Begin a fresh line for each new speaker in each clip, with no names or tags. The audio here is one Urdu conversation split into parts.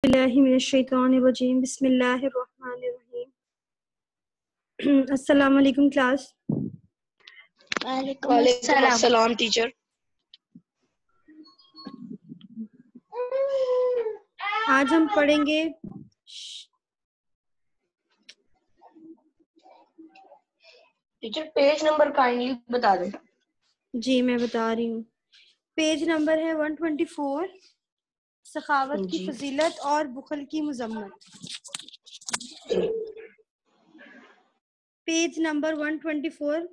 باللہ من الشیطان الرجیم بسم اللہ الرحمن الرحیم۔ السلام علیکم کلاس۔
وعلیکم السلام ٹیچر۔
آج ہم پڑھیں گے
ٹیچر پیج نمبر کائنڈلی بتا دیں۔
جی میں بتا رہی ہوں، پیج نمبر ہے 124، سخاوت کی فضیلت اور بخل کی مذمت۔ پیج نمبر 124،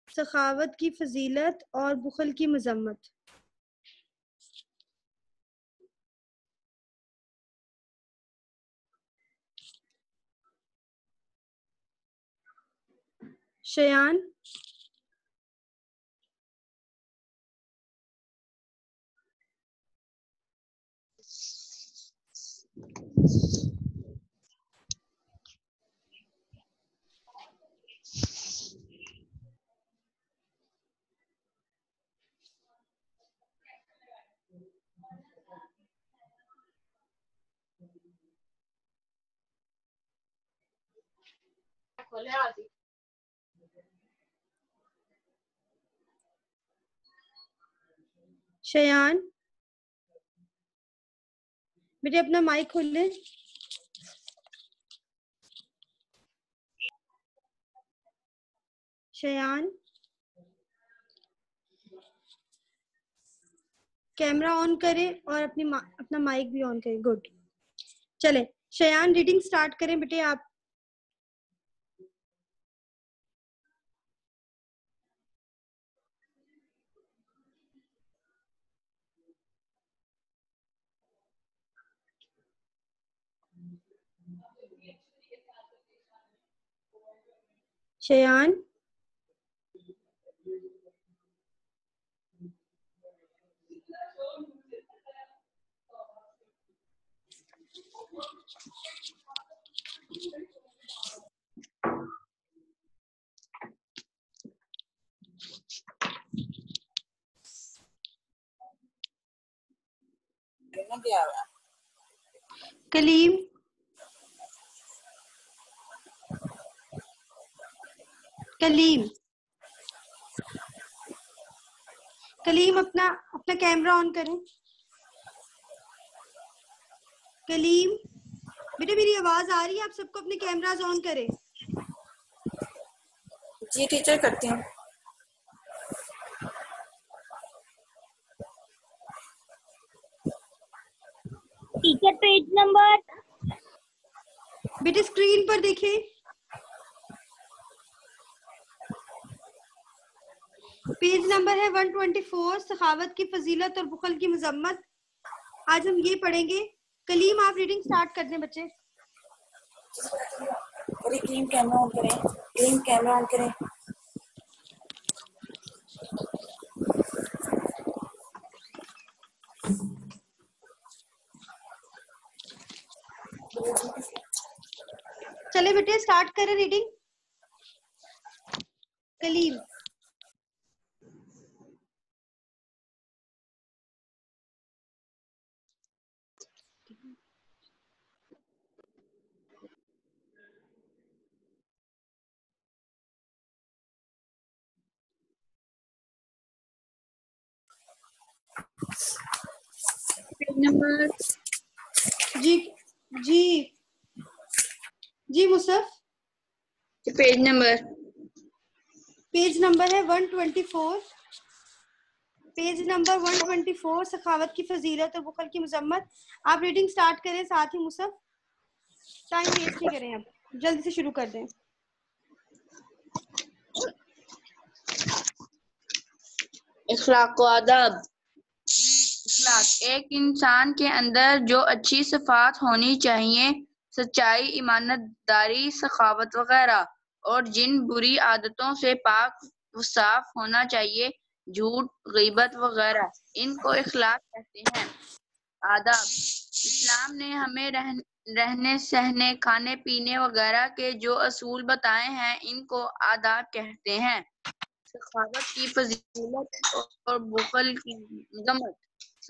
سخاوت کی فضیلت اور بخل کی مذمت۔ شیان شیان بیٹے اپنا مائک کھول لیں۔ شیان کیمرہ آن کریں اور اپنا مائک بھی آن کریں۔ گڈ، چلیں شیان ریڈنگ سٹارٹ کریں بیٹے آپ۔ شیان کلیم کلیم اپنا کیمرہ آن کریں۔ کلیم بیٹے میری آواز آ رہی ہے؟ آپ سب کو اپنے کیمراز آن کریں۔
جی ٹیچر کرتی ہوں۔ ٹیچر پیج نمبر
بیٹے اسکرین پر دیکھیں۔ پیج نمبر ہے 124، سخاوت کی فضیلت اور بخل کی مذمت۔ آج ہم یہ پڑھیں گے۔ کلیم آپ ریڈنگ سٹارٹ کر دیں بچے۔
کلیم کیمرہ آن کریں۔ کلیم کیمرہ آن کریں۔
چلے بیٹے سٹارٹ کریں ریڈنگ۔ کلیم
نمبر
جی مصطف
پیج نمبر
ہے 124۔ پیج نمبر 124، سخاوت کی فضیلت اور بخل کی مذمت۔ آپ ریڈنگ سٹارٹ کریں، ساتھ ہی مصطف ٹائم ویسٹ نہیں کریں، اب جلدی سے شروع کر دیں۔
اخلاق و آداب۔ اخلاق ایک انسان کے اندر جو اچھی صفات ہونی چاہیے، سچائی، امانت داری، سخاوت وغیرہ، اور جن بری عادتوں سے پاک و صاف ہونا چاہیے، جھوٹ، غیبت وغیرہ، ان کو اخلاق کہتے ہیں۔ آداب اسلام نے ہمیں رہنے سہنے، کھانے پینے وغیرہ کے جو اصول بتائے ہیں، ان کو آداب کہتے ہیں۔ سخاوت کی فضیلت اور بخل کی مذمت۔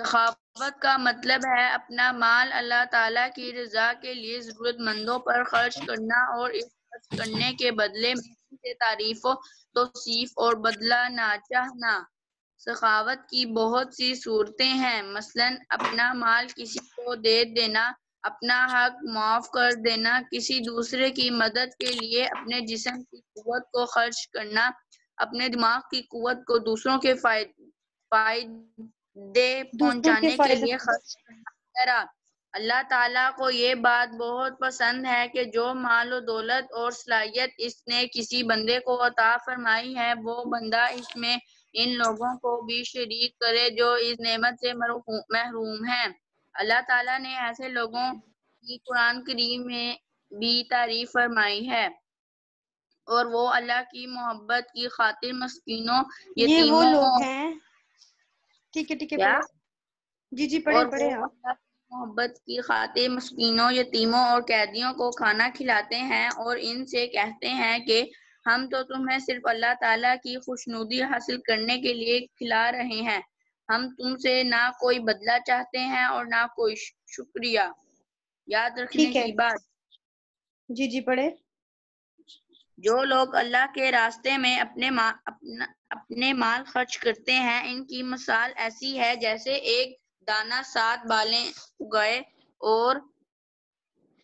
سخاوت کا مطلب ہے اپنا مال اللہ تعالیٰ کی رضا کے لیے ضرورت مندوں پر خرچ کرنا اور اس خرچ کرنے کے بدلے میں ان سے تعریف و توصیف اور بدلہ نہ چاہنا۔ سخاوت کی بہت سی صورتیں ہیں، مثلاً اپنا مال کسی کو دے دینا، اپنا حق معاف کر دینا، کسی دوسرے کی مدد کے لیے اپنے جسم کی قوت کو خرچ کرنا، اپنے دماغ کی قوت کو دوسروں کے فائدے پہنچانے کے لیے خرچ کرنا وغیرہ۔ اللہ تعالیٰ کو یہ بات بہت پسند ہے کہ جو مال و دولت اور صلاحیت اس نے کسی بندے کو عطا فرمائی ہے وہ بندہ اس میں ان لوگوں کو بھی شریک کرے جو اس نعمت سے محروم ہیں۔ اللہ تعالیٰ نے ایسے لوگوں کی قرآن کریم میں بھی تعریف فرمائی ہے، اور وہ اللہ کی محبت کی خاطر مسکینوں،
یہ وہ
یتیموں
لوگ ہیں، ٹھیک ہے
کیا؟
جی
اور
پڑھیں
وہ
آپ۔
اللہ کی محبت کی خاطر مسکینوں، یتیموں اور قیدیوں کو کھانا کھلاتے ہیں اور ان سے کہتے ہیں کہ ہم تو تمہیں صرف اللہ تعالیٰ کی خوشنودی حاصل کرنے کے لیے کھلا رہے ہیں، ہم تم سے نہ کوئی بدلہ چاہتے ہیں اور نہ کوئی شکریہ۔ یاد رکھنے
ٹھیک ہے،
کی بات،
جی پڑھیں۔
جو لوگ اللہ کے راستے میں اپنے مال خرچ کرتے ہیں ان کی مثال ایسی ہے جیسے ایک دانہ 7 بالیں اگائے اور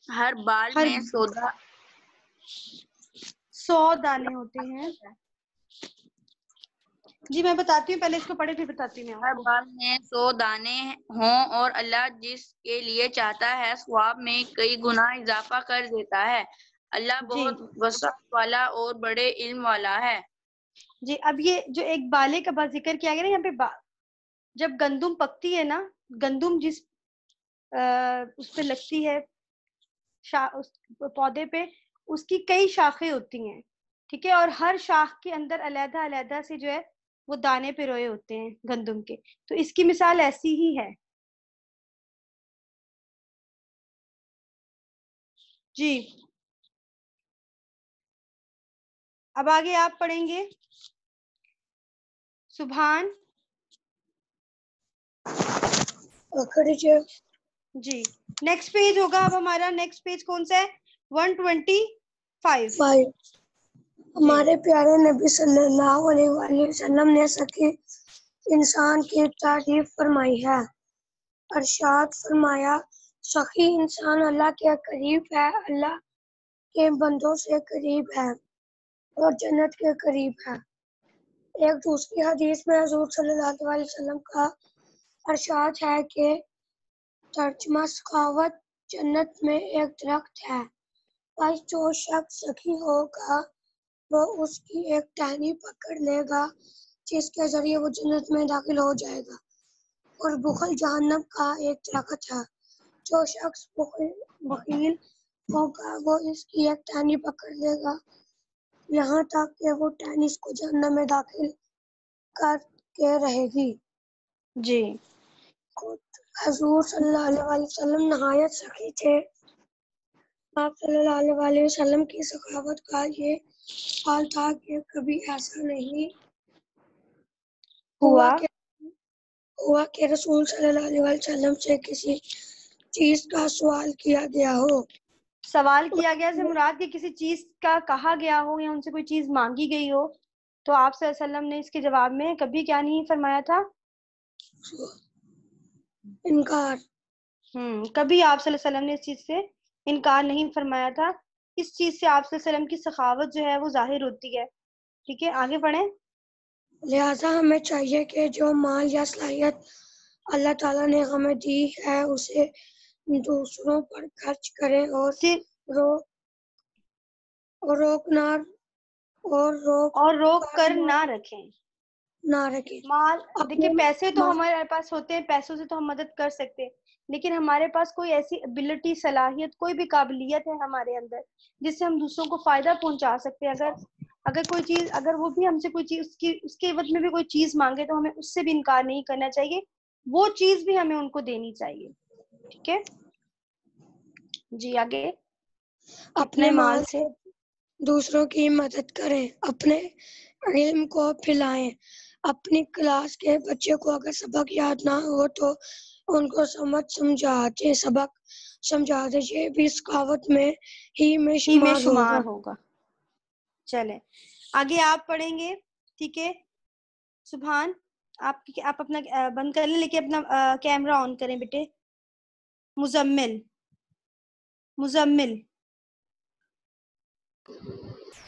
ہر بال میں
100 دانے ہوتے ہیں۔ جی میں بتاتی ہوں، پہلے اس کو پڑھے پھر بتاتی ہوں میں
ہر
آپ کو۔
بال میں 100 دانے ہوں اور اللہ جس کے لیے چاہتا ہے ثواب میں کئی گنا اضافہ کر دیتا ہے۔ اللہ بہت وسعت والا اور بڑے علم والا ہے۔
جی اب یہ جو ایک بالے کا بات ذکر کیا گیا نا یہاں پہ، جب گندم پکتی ہے نا، گندم جس اس پہ لگتی ہے اس پودے پہ، اس کی کئی شاخیں ہوتی ہیں، ٹھیک ہے، اور ہر شاخ کے اندر علیحدہ علیحدہ سے جو ہے وہ دانے پروئے ہوتے ہیں گندم کے، تو اس کی مثال ایسی ہی ہے۔ جی اب آگے آپ پڑھیں گے سبحان۔ جی نیکسٹ پیج ہوگا اب ہمارا، نیکسٹ پیج کون سا ہے؟ 125۔
ہمارے پیارے نبی صلی اللہ علیہ وآلہ وسلم نے سخی انسان کی تعریف فرمائی ہے۔ ارشاد فرمایا، سخی انسان اللہ کے قریب ہے، اللہ کے بندوں سے قریب ہے اور جنت کے قریب ہے۔ ایک دوسری حدیث میں حضور صلی اللہ علیہ وسلم کا ارشاد ہے کہ ترجمہ سخاوت جنت میں ایک درخت ہے، بس جو شخص سخی ہوگا وہ اس کی ایک ٹہنی پکڑ لے گا جس کے ذریعے وہ جنت میں داخل ہو جائے گا، اور بخل جہنم کا ایک درخت ہے، جو شخص بخیل ہوگا وہ اس کی ایک ٹہنی پکڑ لے گا یہاں تک کہ وہ ٹہنی اس کو جہنم میں داخل کر کے رہے گی۔
جی
خود حضور صلی اللہ علیہ وسلم نہایت سخی تھے۔ آپ صلی اللہ علیہ وسلم کی سخاوت کا یہ حال تھا کہ کبھی ایسا نہیں ہوا کہ رسول صلی اللہ علیہ وسلم سے کسی چیز کا سوال کیا گیا ہو۔
سوال کیا گیا سے مراد کہ کسی چیز کا کہا گیا ہو یا ان سے کوئی چیز مانگی گئی ہو، تو آپ صلی اللہ علیہ وسلم نے اس کے جواب میں کبھی کیا نہیں فرمایا تھا؟
انکار۔
کبھی آپ صلی اللہ علیہ وسلم نے اس چیز سے انکار نہیں فرمایا تھا۔ اس چیز سے آپ صلی اللہ علیہ وسلم کی سخاوت جو ہے وہ ظاہر ہوتی ہے۔ ٹھیک ہے آگے پڑھیں۔
لہٰذا ہمیں چاہیے کہ جو مال یا صلاحیت اللہ تعالیٰ نے ہمیں دی ہے اسے دوسروں پر خرچ کریں اور روک
کر نہ رکھیں۔ مال دیکھیں، پیسے تو ہمارے پاس ہوتے ہیں، پیسوں سے تو ہم مدد کر سکتے ہیں، لیکن ہمارے پاس کوئی ایسی ابیلٹی، صلاحیت، کوئی بھی قابلیت ہے ہمارے اندر جس سے ہم دوسروں کو فائدہ پہنچا سکتے ہیں۔ اگر کوئی چیز، اگر وہ بھی ہم سے کوئی چیز اس کے عوض میں بھی کوئی چیز مانگے تو ہمیں اس سے بھی انکار نہیں کرنا چاہیے، وہ چیز بھی ہمیں ان کو دینی چاہیے۔ ٹھیک ہے جی آگے۔
اپنے مال سے دوسروں کی مدد کریں، اپنے علم کو پھیلائیں، اپنی کلاس کے بچے کو اگر سبق یاد نہ ہو تو ان کو سبق سمجھاتے، یہ بھی سخاوت میں ہی میں شمار
ہوگا. چلیں آگے آپ پڑھیں گے. ٹھیک ہے سبحان، آپ اپنا بند کر لیں، لیکن اپنا کیمرہ آن کریں بیٹے. مزمل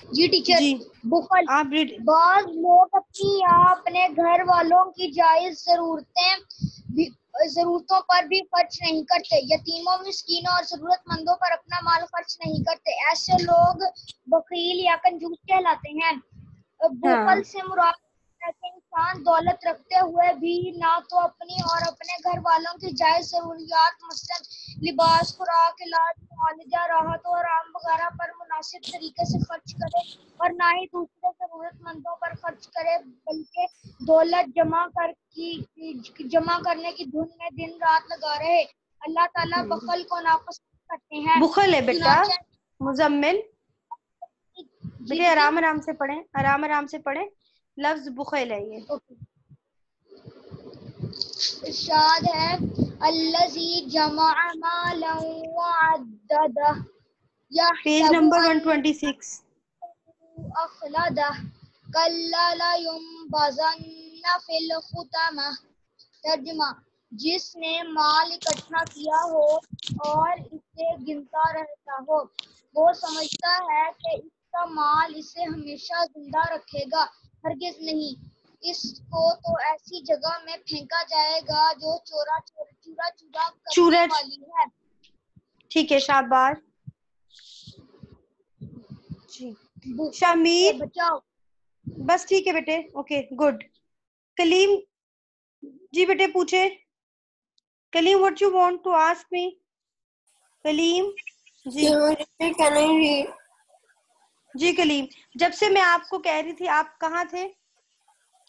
جی ٹیچر.
جی
بخل،
آپ
بعض لوگ اپنی یا اپنے گھر والوں کی جائز ضرورتوں پر بھی خرچ نہیں کرتے. یتیموں، مسکینوں اور ضرورت مندوں پر اپنا مال خرچ نہیں کرتے. ایسے لوگ بخیل یا کنجوس کہلاتے ہیں. بخل سے مراد ہے کہ انسان دولت رکھتے ہوئے بھی نہ تو اپنی اور اپنے گھر والوں کی جائز ضروریات مثلاً لباس، خوراک، علاج، معالجہ، راحت و آرام وغیرہ پر مناسب طریقے سے خرچ کرے اور نہ ہی دوسرے ضرورت مندوں پر خرچ کرے، بلکہ دولت جمع کرنے کی دھن میں دن رات لگا رہے. اللہ تعالیٰ بخل کو ناپسند کرتے ہیں.
بخل ہے بیٹا.
چنانچہ
مزمل بیٹے
جی
آرام سے پڑھیں، آرام سے پڑھیں. لفظ بخل ہے یہ.
ارشاد ہے الذی جمع مالا وعددہ
پیج
یحسب
نمبر
ان
126.
اخلدہ کلا لینبذن فی الحطمہ. ترجمہ: جس نے مال اکٹھا کیا ہو اور اسے گنتا رہتا ہو، وہ سمجھتا ہے کہ اس کا مال اسے ہمیشہ زندہ رکھے گا. ہرگز نہیں، اس کو تو ایسی جگہ میں پھینکا جائے گا جو چورا کرنے والی ہے.
ٹھیک ہے شاباش. جی شامیر،
بچاؤ.
بس ٹھیک ہے بیٹے. Okay good. کلیم جی بیٹے پوچھے. کلیم what you want to ask me؟ کلیم جی کلیم، جب سے میں آپ کو کہہ رہی تھی آپ کہاں تھے؟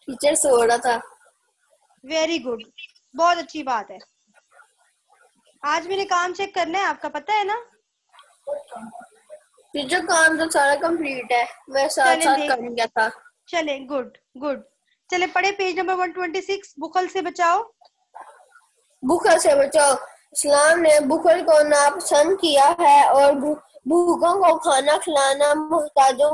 ٹیچر سو رہا تھا.
ویری گڈ، بہت اچھی بات ہے. آج میں نے کام چیک کرنا ہے آپ کا، پتہ ہے نا؟
ٹیچر کام تو سارا کمپلیٹ ہے، میں ساتھ کر گیا تھا.
چلیں گڈ. چلیں پڑھے پیج نمبر 126. بخل سے بچاؤ.
بخل سے بچاؤ. اسلام نے بخل کو ناپسند کیا ہے اور بھوکوں کو کھانا کھلانا، محتاجوں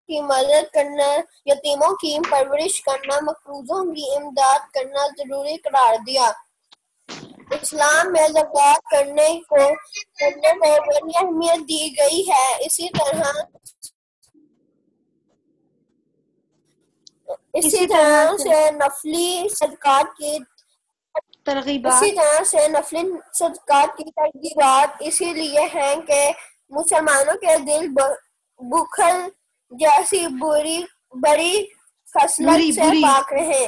کی مدد کرنا، یتیموں کی پرورش کرنا، مقروضوں کی امداد کرنا ضروری قرار دیا. اسلام میں زکوٰۃ کرنے کو بڑی اہمیت دی گئی ہے. اسی طرح سے نفلی صدقات کی ترغیبات اسی لیے ہیں کہ مسلمانوں کے دل بخل جیسی بری خصلت سے پاک رہیں.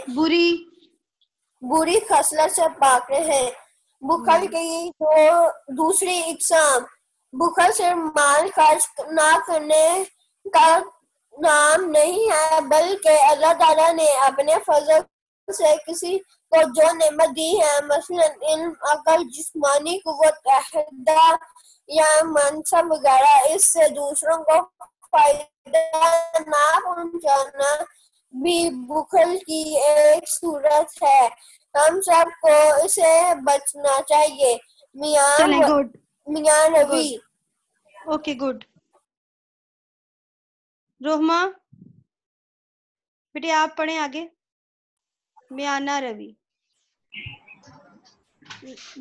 بری خصلت سے پاک رہیں. بخل کی دوسری اقسام: بخل صرف مال خرچ نہ کرنے کا نام نہیں ہے، بلکہ اللہ تعالیٰ نے اپنے فضل سے کسی کو جو نعمت دی ہے، مثلا علم، عقل، جسمانی قوت، عہدہ یا منصب وغیرہ، اس سے دوسروں کو فائدہ نہ پہنچانا بھی بخل کی ایک صورت ہے. ہم سب کو اسے بچنا چاہیے. میاں نبی.
Okay good. روحما بیٹے آپ پڑھیں آگے. میانہ روی.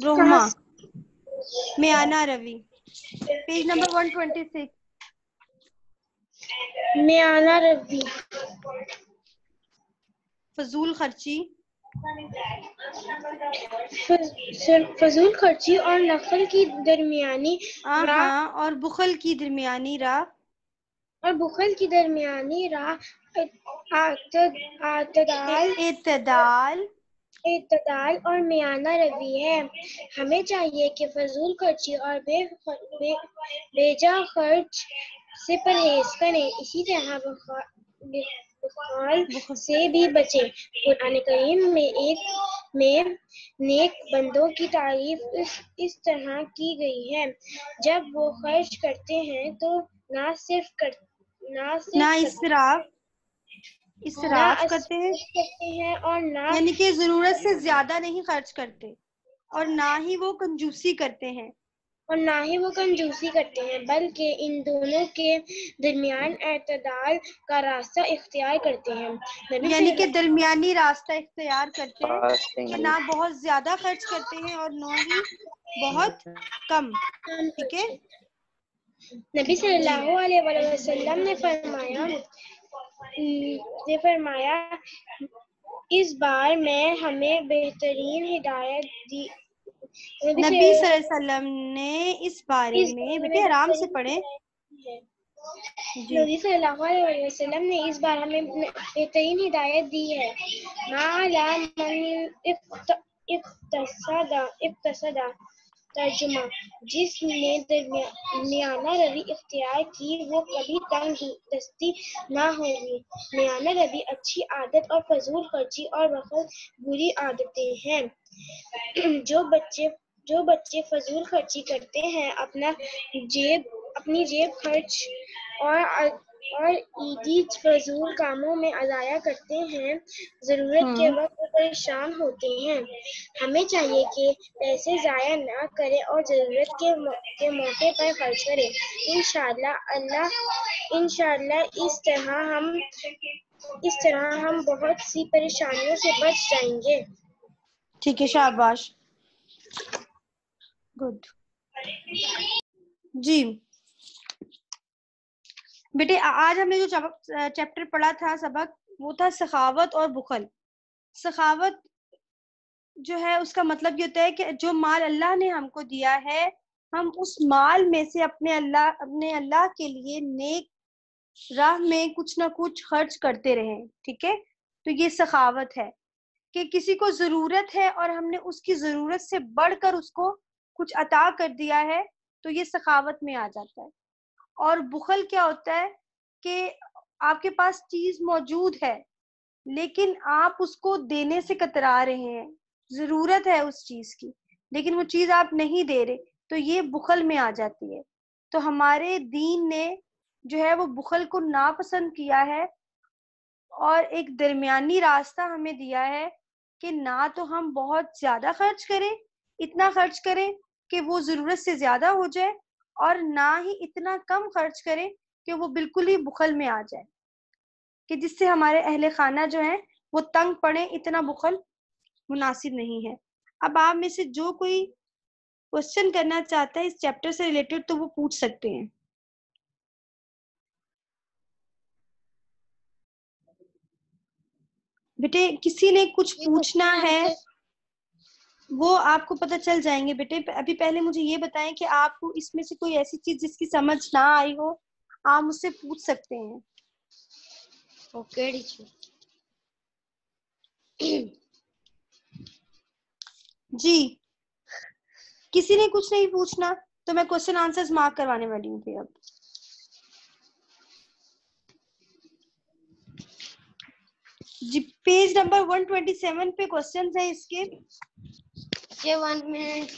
روحما میانہ روی. Page number 126.
میانہ روی.
فضول خرچی.
فضول خرچی اور نفل کی درمیانی راہ
اور بخل کی درمیانی راہ.
اعتدال اور میانہ روی ہے. ہمیں چاہیے کہ فضول خرچی اور بیجا خرچ سے پرہیز کریں. اسی طرح بخل سے بھی بچیں. قرآن کریم میں نیک بندوں کی تعریف اس طرح کی گئی ہے: جب وہ خرچ کرتے ہیں تو نہ صرف
اسراف کرتے
ہیں اور نہ
یعنی کہ ضرورت سے زیادہ نہیں خرچ کرتے، اور نہ ہی وہ کنجوسی کرتے ہیں،
بلکہ ان دونوں کے درمیان اعتدال کا راستہ اختیار کرتے ہیں.
یعنی کہ درمیانی راستہ اختیار کرتے ہیں کہ نہ بہت زیادہ خرچ کرتے ہیں اور نہ ہی بہت کم. ٹھیک ہے.
نبی صلی اللہ علیہ وسلم نے فرمایا اس بار میں ہمیں بہترین ہدایت دی.
نبی صلی اللہ علیہ وسلم نے اس بارے میں، بیٹے آرام سے پڑھیں.
نبی صلی اللہ علیہ وسلم نے اس بار ہمیں بہترین ہدایت دی ہے. اقتصاد ترجمہ: جس نے درمیانہ روی اختیار کی وہ کبھی تنگ دستی نہ ہوگی. میانہ روی اچھی عادت اور فضول خرچی اور بخل بری عادتیں ہیں. جو بچے فضول خرچی کرتے ہیں، اپنی جیب خرچ اور عیدی فضول کاموں میں ضائع کرتے ہیں، ضرورت کے وقت پریشان ہوتے ہیں. ہمیں چاہیے کہ پیسے ضائع نہ کریں اور ضرورت کے موقع پر خرچ کریں. انشاءاللہ اس طرح ہم بہت سی پریشانیوں سے بچ جائیں گے.
ٹھیک ہے، شاباش، گڈ. جی بیٹے آج ہم نے جو چیپٹر پڑھا تھا، سبق، وہ تھا سخاوت اور بخل. سخاوت جو ہے اس کا مطلب یہ ہوتا ہے کہ جو مال اللہ نے ہم کو دیا ہے، ہم اس مال میں سے اپنے اللہ کے لیے نیک راہ میں کچھ نہ کچھ خرچ کرتے رہیں. ٹھیک ہے. تو یہ سخاوت ہے کہ کسی کو ضرورت ہے اور ہم نے اس کی ضرورت سے بڑھ کر اس کو کچھ عطا کر دیا ہے، تو یہ سخاوت میں آ جاتا ہے. اور بخل کیا ہوتا ہے کہ آپ کے پاس چیز موجود ہے لیکن آپ اس کو دینے سے کترا رہے ہیں، ضرورت ہے اس چیز کی لیکن وہ چیز آپ نہیں دے رہے، تو یہ بخل میں آ جاتی ہے. تو ہمارے دین نے جو ہے وہ بخل کو ناپسند کیا ہے اور ایک درمیانی راستہ ہمیں دیا ہے کہ نہ تو ہم بہت زیادہ خرچ کریں، اتنا خرچ کریں کہ وہ ضرورت سے زیادہ ہو جائے، اور نہ ہی اتنا کم خرچ کریں کہ وہ بالکل ہی بخل میں آ جائے، کہ جس سے ہمارے اہل خانہ جو ہیں وہ تنگ پڑیں. اتنا بخل مناسب نہیں ہے. اب آپ میں سے جو کوئی کوشچن کرنا چاہتا ہے اس چیپٹر سے ریلیٹڈ تو وہ پوچھ سکتے ہیں. بیٹے کسی نے کچھ پوچھنا ہے وہ آپ کو پتہ چل جائیں گے. بیٹے ابھی پہلے مجھے یہ بتائیں کہ آپ کو اس میں سے کوئی ایسی چیز جس کی سمجھ نہ آئی ہو آپ مجھ سے پوچھ سکتے ہیں.
اوکے
جی کسی نے کچھ نہیں پوچھنا تو میں کوشچن آنسرز مارک کروانے والی ہوں. پھر اب جی پیج نمبر 127 پہ کوشچنز ہیں اس کے.
یہ 1 منٹ.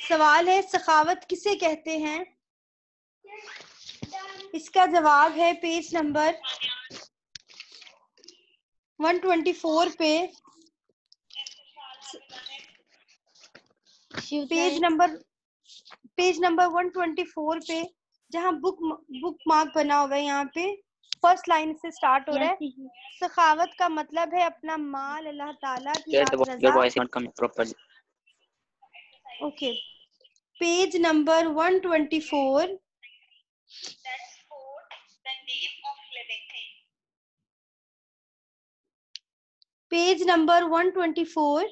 سوال ہے سخاوت کسے کہتے ہیں؟ اس کا جواب ہے پیج نمبر 124 پہ. پیج نمبر 124 پہ جہاں بک مارک بنا ہوگا یہاں پہ فرسٹ لائن سے سٹارٹ ہو رہا ہے. سخاوت کا مطلب ہے اپنا مال اللہ تعالیٰ کی رضا. Okay page number 124. Page number 124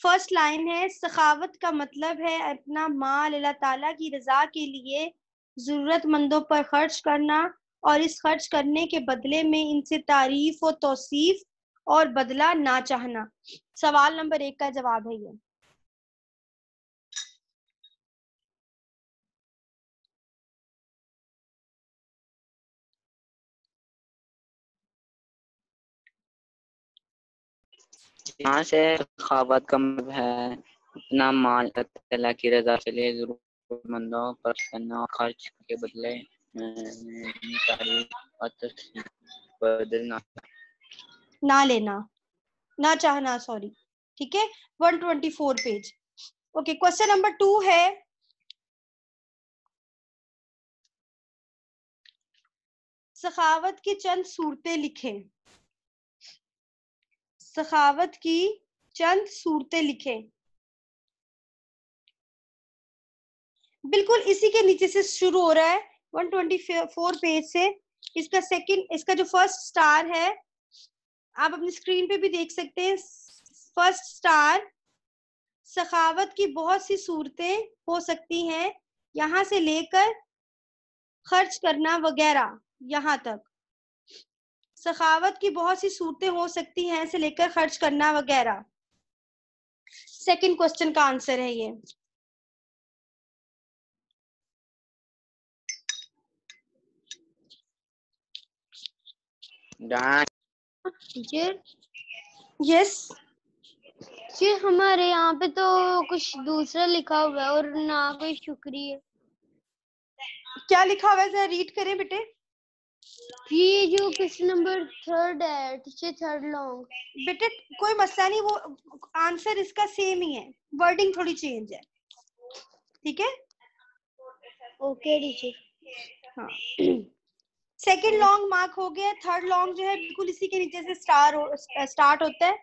first line ہے سخاوت کا مطلب ہے اپنا مال اللہ تعالیٰ کی رضا کے لیے ضرورت مندوں پر خرچ کرنا اور اس خرچ کرنے کے بدلے میں ان سے تعریف و توصیف اور بدلہ نہ چاہنا. سوال نمبر 1 کا جواب ہے یہ.
یہاں سے سخاوت کا مطلب ہے اپنا مال اللہ کی رضا کے لیے ضرورت مندوں پر کرنا اور خرچ کے بدلے بدل
نہ لینا، نہ چاہنا، سوری، ٹھیک ہے. 124 پیج. اوکے، کوشچن نمبر 2 ہے سخاوت کی چند صورتیں لکھیں. سخاوت کی چند صورتیں لکھیں. بالکل اسی کے نیچے سے شروع ہو رہا ہے 124 پیج سے. اس کا جو فرسٹ سٹار ہے آپ اپنی اسکرین پہ بھی دیکھ سکتے ہیں. فرسٹ سٹار، سخاوت کی بہت سی صورتیں ہو سکتی ہیں یہاں سے لے کر خرچ کرنا وغیرہ یہاں تک. سخاوت کی بہت سی صورتیں ہو سکتی ہیں سے لے کر خرچ کرنا وغیرہ. سیکنڈ کوسچن کا آنسر ہے یہ. یس
جی ہمارے یہاں پہ تو کچھ دوسرا لکھا ہوا ہے اور نہ کوئی شکریہ.
کیا لکھا ہوا ہے ذرا ریڈ کریں بیٹے.
یہ جو کوسچن نمبر 3 ہے ٹیچر 3 لانگ.
بیٹے کوئی مسئلہ نہیں، وہ آنسر اس کا سیم ہی ہے، ورڈنگ تھوڑی چینج ہے. ٹھیک ہے،
اوکے ٹیچر.
ہاں. سیکنڈ لانگ مارک ہو گیا. تھرڈ لانگ جو ہے بالکل اسی کے نیچے سے اسٹارٹ ہوتا ہے.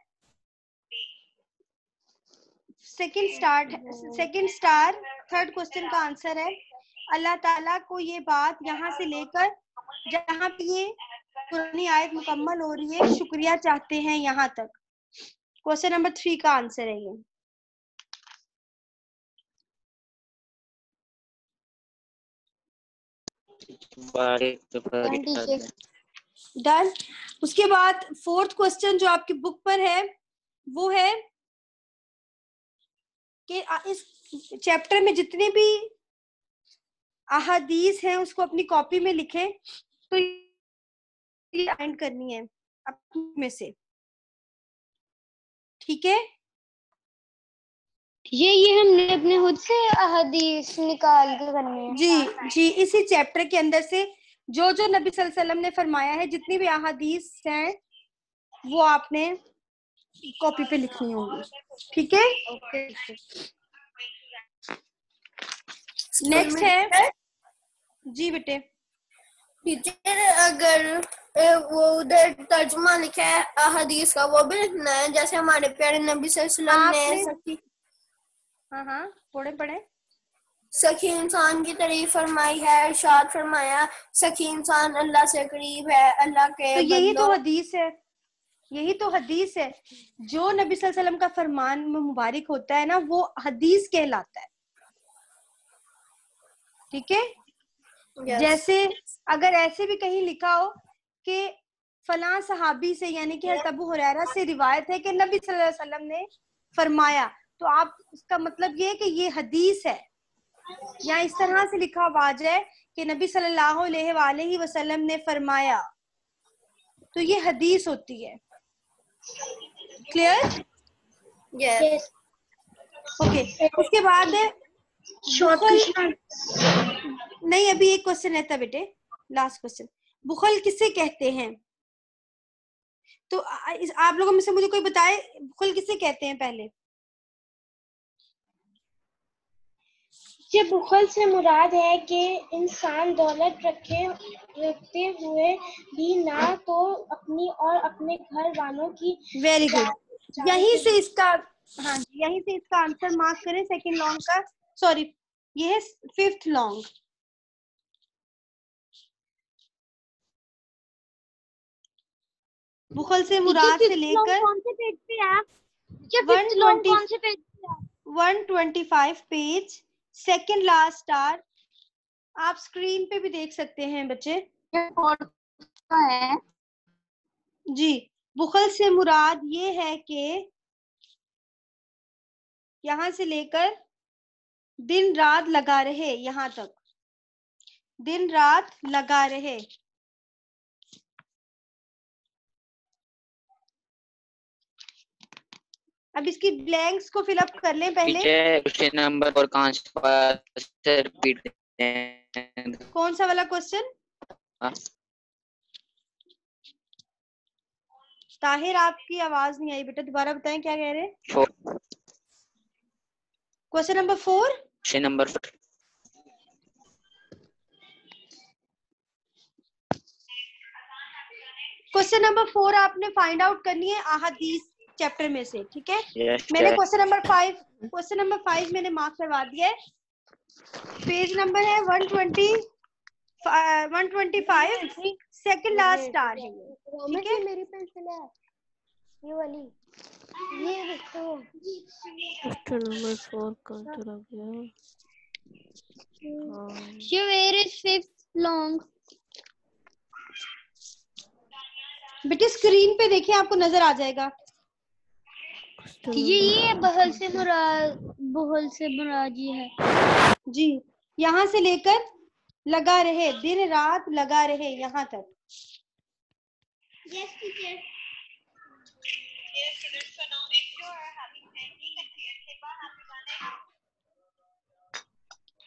سیکنڈ اسٹار تھرڈ کوسچن کا آنسر ہے. اللہ تعالیٰ کو یہ بات یہاں سے لے کر جہاں پہ یہ پرانی آیت مکمل ہو رہی ہے شکریہ چاہتے ہیں یہاں تک. کوسچن نمبر 3 کا آنسر ہے یہ. ڈن. اس کے بعد فورتھ کوسچن جو آپ کی بک پر ہے وہ ہے کہ اس چیپٹر میں جتنے بھی احادیث ہیں اس کو اپنی کاپی میں لکھیں. تو یہ اینڈ کرنی ہے اپنے میں سے. ٹھیک ہے،
یہ ہم نے اپنے خود سے احادیث نکال کے کرنے ہیں.
جی اسی چیپٹر کے اندر سے جو جو نبی صلی اللہ علیہ وسلم نے فرمایا ہے جتنی بھی احادیث ہیں وہ آپ نے کاپی پہ لکھنی ہوں گی. ٹھیک ہے، نیکسٹ ہے. جی بیٹے.
ٹیچر اگر وہ ادھر ترجمہ لکھا ہے احادیث کا وہ بھی لکھنا ہے جیسے ہمارے پیارے نبی صلی اللہ علیہ وسلم نے
ہاں پڑھے
سخی انسان کی تعریف فرمائی ہے، ارشاد فرمایا سخی انسان اللہ سے قریب ہے، اللہ کے
تو یہی تو حدیث ہے. جو نبی صلی اللہ علیہ وسلم کا فرمان مبارک ہوتا ہے نا وہ حدیث کہلاتا ہے. ٹھیک ہے، جیسے اگر ایسے بھی کہیں لکھا ہو کہ فلاں صحابی سے یعنی کہ حضرت ابو ہریرہ سے روایت ہے کہ نبی صلی اللہ علیہ وسلم نے فرمایا، تو آپ اس کا مطلب یہ کہ یہ حدیث ہے. یا اس طرح سے لکھا ہوا جائے کہ نبی صلی اللہ علیہ وآلہ وسلم نے فرمایا، تو یہ حدیث ہوتی ہے. کلیئر؟ اوکے. اس کے بعد نہیں، ابھی ایک کوسچن رہتا بیٹے، لاسٹ کوسچن. بخل کسے کہتے ہیں؟ تو آپ لوگوں میں سے مجھے کوئی بتائے بخل کسے کہتے ہیں پہلے.
یہ بخل سے مراد ہے کہ انسان دولت رکھتے ہوئے بھی نہ تو اپنی اور اپنے گھر والوں کی.
Very good. یہیں سے اس کا آنسر مارک کریں. سیکنڈ لانگ کا، سوری یہ ہے 5th لانگ. بخل سے مراد سے لے کر 125 پیج سیکنڈ لاسٹ اسٹار آپ اسکرین پہ بھی دیکھ سکتے ہیں بچے. جی، بخل سے مراد یہ ہے کہ یہاں سے لے کر دن رات لگا رہے، یہاں تک دن رات لگا رہے. اب اس کی بلینکس کو فل اپ کر لیں پہلے.
کوشچن نمبر 4 کہاں سے ریپیٹ کریں؟
کون سا والا کوشچن؟ طاہر آپ کی آواز نہیں آئی بیٹا، دوبارہ بتائیں کیا کہہ رہے ہیں. Question number 4.
Question number 4.
Question number 4 آپ نے فائنڈ آؤٹ کرنی ہے احادیث چیپٹر میں سے، ٹھیک ہے. میں نے کوشچن نمبر 5 میں نے مارک کروا دیا ہے. پیج نمبر ہے 125 سیکنڈ لاسٹ اسٹار ہے، ٹھیک ہے.
میری پینسل ہے یہ والی، یہ دیکھو.
کوشچن نمبر 4 کا چلا گیا.
Where is fifth long?
بیٹے اسکرین پہ دیکھیں آپ کو نظر آ جائے گا.
یہ بہل سے مراد یہ ہے
جی، یہاں سے لے کر لگا رہے، دن رات لگا رہے یہاں تک.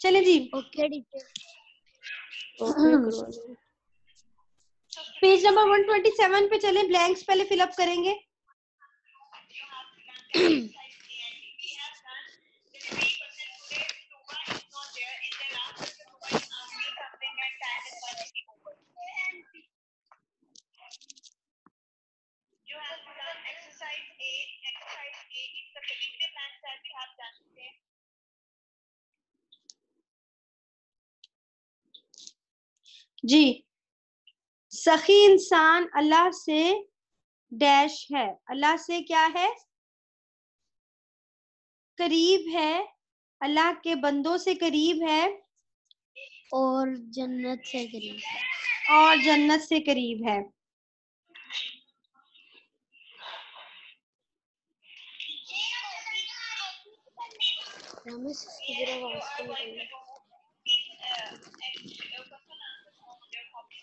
چلیں جی.
اوکے
پیج نمبر 127 پہ چلیں، بلینکس پہلے فل اپ کریں گے. جی، سخی انسان اللہ سے ڈیش ہے، اللہ سے کیا ہے؟ قریب ہے، اللہ کے بندوں سے قریب ہے،
اور جنت سے قریب ہے،
اور جنت سے قریب ہے.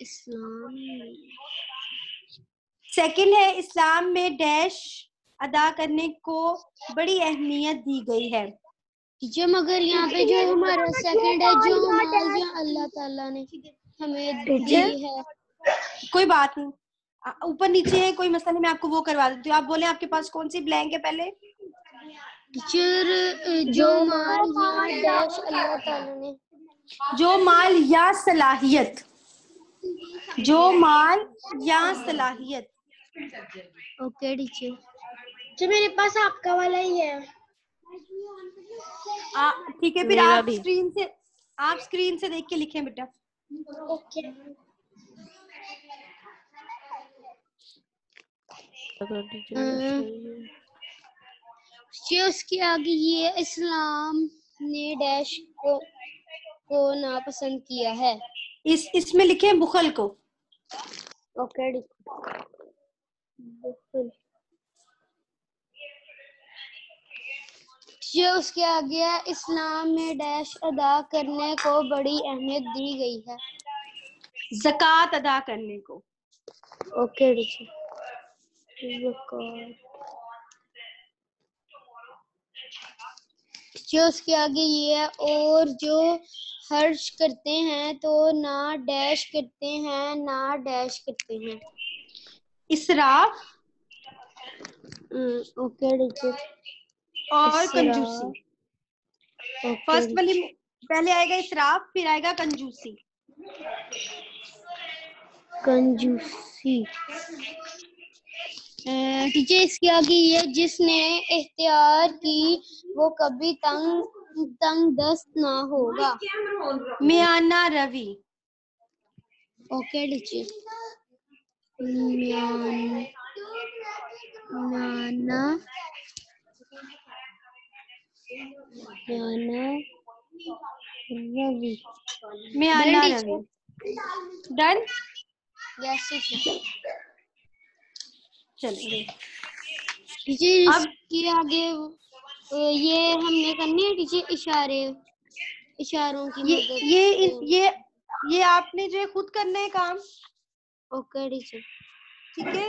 اسلام
سیکنڈ ہے، اسلام میں ڈیش ادا کرنے کو بڑی اہمیت دی گئی ہے.
جو مگر یہاں پہ جو ہمارا سیکنڈ ہے، جو مال اللہ تعالیٰ نے ہمیں دی ہے.
کوئی بات نہیں، اوپر نیچے ہے کوئی مسئلہ نہیں، میں آپ کو وہ کروا دیتی ہوں. آپ بولیں آپ کے پاس کون سی بلینک ہے پہلے؟
جو مال یا ڈیش اللہ تعالیٰ نے،
جو مال یا صلاحیت، جو مال یا صلاحیت.
Okay teacher. جو میرے پاس آپ کا والا ہی ہے.
ٹھیک ہے، پھر آپ اسکرین سے دیکھ کے لکھیں بیٹا.
اوکے. اس کے آگے یہ اسلام نے ڈیش کو ناپسند کیا ہے.
اس میں لکھیں بخل کو.
اوکے. جو اس کے آگے اسلام میں ڈیش ادا کرنے کو بڑی اہمیت دی گئی ہے.
زکوٰۃ ادا کرنے کو.
Okay teacher. جو اس کے آگے یہ ہے، اور جو خرچ کرتے ہیں تو نہ ڈیش کرتے ہیں نہ ڈیش کرتے ہیں.
اسراف
اوکے ٹیچر.
اور کنجوسی. فرسٹ والی پہلے آئے گا اسراف، پھر آئے گا کنجوسی.
ٹیچر اس کے آگے یہ جس نے اختیار کی وہ کبھی تنگ دست نہ ہوگا.
میانہ روی.
Okay teacher.
میانہ روی. ڈن.
یس ٹیچر.
چلیے
ٹیچر اس کے آگے یہ ہم نے کرنی ہے ٹیچر اشاروں کی مدد.
یہ آپ نے جو ہے خود کرنا ہے کام.
Okay teacher.
ٹھیک ہے،